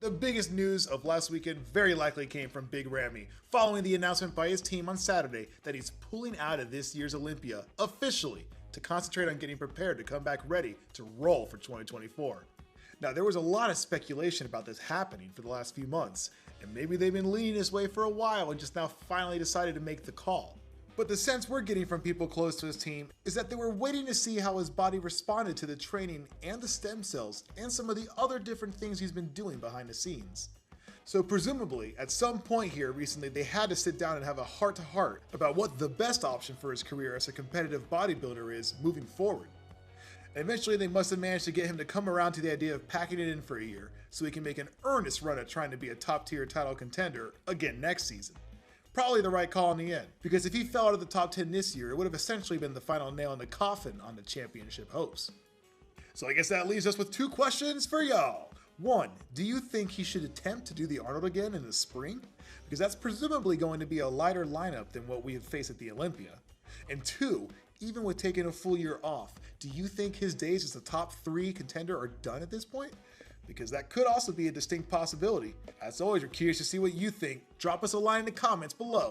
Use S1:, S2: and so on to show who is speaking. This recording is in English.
S1: The biggest news of last weekend very likely came from Big Ramy, following the announcement by his team on Saturday that he's pulling out of this year's Olympia officially to concentrate on getting prepared to come back ready to roll for 2024. Now, there was a lot of speculation about this happening for the last few months, and maybe they've been leaning this way for a while and just now finally decided to make the call. But the sense we're getting from people close to his team is that they were waiting to see how his body responded to the training and the stem cells and some of the other different things he's been doing behind the scenes. So presumably, at some point here recently, they had to sit down and have a heart-to-heart about what the best option for his career as a competitive bodybuilder is moving forward. And eventually they must have managed to get him to come around to the idea of packing it in for a year so he can make an earnest run at trying to be a top-tier title contender again next season. Probably the right call in the end, because if he fell out of the top 10 this year, it would have essentially been the final nail in the coffin on the championship hopes. So I guess that leaves us with two questions for y'all. One, do you think he should attempt to do the Arnold again in the spring? Because that's presumably going to be a lighter lineup than what we have faced at the Olympia. And two, even with taking a full year off, do you think his days as a top 3 contender are done at this point? Because that could also be a distinct possibility. As always, we're curious to see what you think. Drop us a line in the comments below.